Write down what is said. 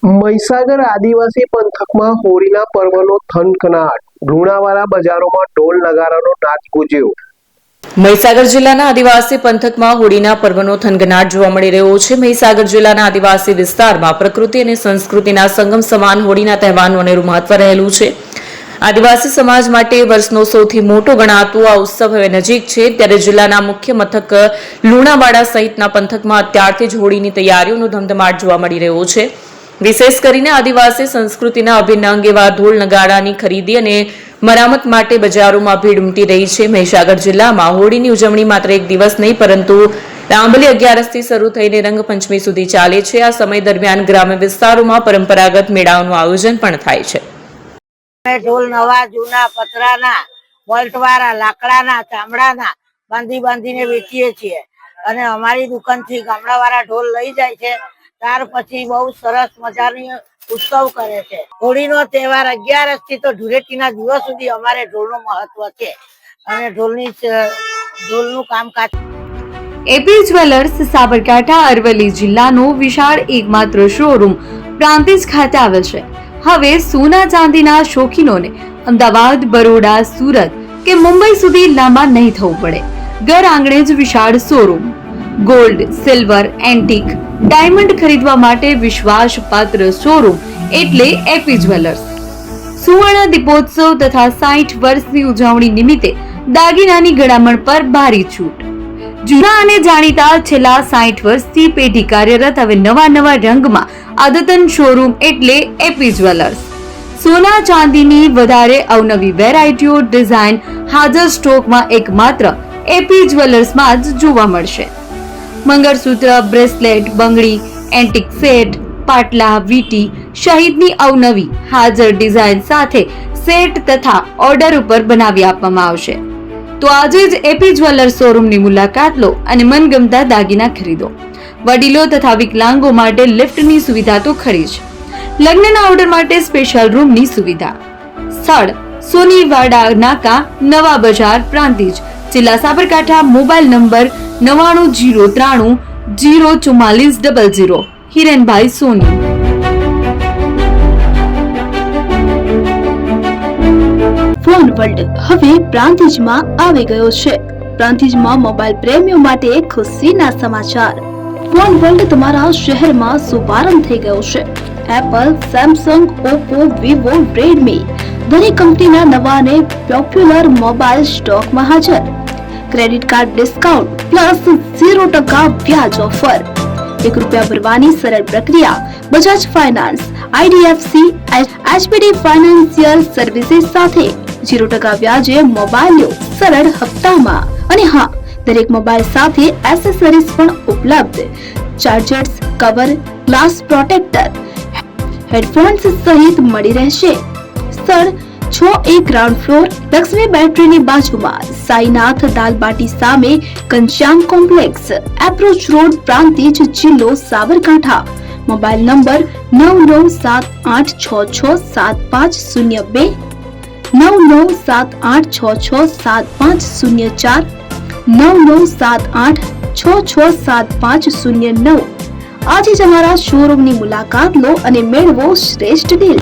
મહીસાગર આદિવાસી પંથકમાં હોળીના પર્વનો થનગનાટ, લુણાવાડા બજારોમાં ઢોલ નગારાનો નાદ ગુંજ્યો। મહીસાગર જિલ્લાના આદિવાસી પંથકમાં હોળીના પર્વનો થનગનાટ જોવા મળી રહ્યો છે। મહીસાગર જિલ્લાના આદિવાસી વિસ્તારમાં પ્રકૃતિ અને સંસ્કૃતિના સંગમ સમાન હોળીના તહેવારનું અનેરું મહત્વ રહેલું છે। આદિવાસી સમાજ માટે વર્ષનો સૌથી મોટો ગણાતો આ ઉત્સવ હવે નજીક છે, ત્યારે જિલ્લાના મુખ્ય મથક લુણાવાડા સહિતના પંથકમાં અત્યારથી જ હોળીની તૈયારીઓનો ધમધમાટ જોવા મળી રહ્યો છે। વિશેષ કરીને આદિવાસી સંસ્કૃતિના અભિન્ન અંગ એવા ઢોલ નગારાની ખરીદી અને મરામત માટે બજારોમાં ભીડ ઉમટી રહી છે। મહીસાગર જિલ્લામાં હોળીની ઉજવણી માત્ર એક દિવસ નહીં, પરંતુ આંબલી 11થી શરૂ થઈને રંગપંચમી સુધી ચાલે છે। આ સમય દરમિયાન ગ્રામ્ય વિસ્તારોમાં પરંપરાગત મેળાઓનું આયોજન પણ થાય છે। ઢોલ નવા જૂના પતરાના, વોલ્ટવાળા, લાકડાના, ચામડાના બાંધીને વેચીએ છીએ અને અમારી દુકાનથી ગામડાવાળા ઢોલ લઈ જાય છે। ત્યાર પછી બહુ સરસ મજાની ઉત્સવ કરે છે। હોળીનો તહેવાર 11 થી તો ધૂળેટીના દિવસ સુધી અમારે ઢોલનું મહત્વ છે અને ઢોલનું કામકાજ। એપી જ્વેલર્સ સાબરકાંઠા અરવલ્લી જિલ્લાનો વિશાળ એકમાત્ર શોરૂમ પ્રાંતિજ ખાતે આવેલ છે। હવે સોના ચાંદીના શોખીનોને અમદાવાદ, બરોડા, સુરત કે મુંબઈ સુધી લાંબા નહીં થવું પડે। ઘર આંગણે જ વિશાળ showroom. Gold, silver, antique, diamond ખરીદવા માટે વિશ્વાસપાત્ર શોરૂમ એટલે એપી જ્વેલર્સ। સુવર્ણ દીપોત્સવ તથા 60 વર્ષની ઉજવણી નિમિત્તે દાગીનાની ગળામણ પર ભારી છૂટ। જૂના અને જાણીતા છેલ્લા 60 વર્ષથી પેઢી કાર્યરત હવે નવા રંગમાં અદ્યતન શોરૂમ એટલે એપી જ્વેલર્સ। સોના ચાંદીની વધારે અવનવી વેરાયટીઓ, ડિઝાઇન હાજર સ્ટોકમાં એકમાત્ર એપી જ્વેલર્સમાં જ જોવા મળશે। મંગળસૂત્ર, બ્રેસલેટ, બંગડી, એન્ટિક સેટ, પાટલા, વીટી સહિતની અવનવી હાજર ડિઝાઇન સાથે સેટ તથા ઓર્ડર ઉપર બનાવી આપવામાં આવશે। તો આજે જ એપી જ્વેલર્સ શોરૂમની મુલાકાત લો અને મનગમતા દાગીના ખરીદો। વડીલો તથા વિકલાંગો માટે લિફ્ટની સુવિધા તો ખરી જ, લગ્નના ઓર્ડર માટે સ્પેશિયલ રૂમની સુવિધા। સ્થળ સોનીવાડા નાકા, નવા બજાર, પ્રાંતિજ, જિલ્લા Sabarkantha. Mobile number 9903 04400। Hirenbhai Soni. Phone world હવે પ્રાંતિજમાં આવી ગયો છે। પ્રાંતિજમાં મોબાઈલ પ્રેમીઓ માટે ખુશીના સમાચાર। ફોન વર્લ્ડ તમારા શહેરમાં શુભારંભ થઈ ગયો છે। Apple, Samsung, Oppo, Vivo, Redmi દરેક કંપનીના નવા અને પોપ્યુલર મોબાઈલ સ્ટોકમાં હાજર। ક્રેડિટ કાર્ડ ડિસ્કાઉન્ટ પ્લસ 0% વ્યાજ ઓફર। ₹1 ભરવાની સરળ પ્રક્રિયા। બજાજ ફાઇનાન્સ, આઈડીએફસી, એચપીડી ફાઇનાન્શિયલ સર્વિસીસ સાથે 0% વ્યાજે મોબાઈલ લો સરળ હપ્તામાં। અને હા, દરેક મોબાઈલ સાથે એસેસરીઝ પણ ઉપલબ્ધ। Chargers, cover, glass protractor, headphones સહિત મળી રહેશે। સ્થળ 6A ગ્રાઉન્ડ ફ્લોર, લક્ષ્મી બેટરીની બાજુમાં, સાઈનાથ દાલબાટી સામે, Ghanshyam complex, approach road, Prantij, જિલ્લો સાબરકાંઠા। Mobile number 9978667502, 9978667504, 9978667509। આજે જ અમારા શોરૂમની મુલાકાત લો અને મેળવો શ્રેષ્ઠ ડીલ।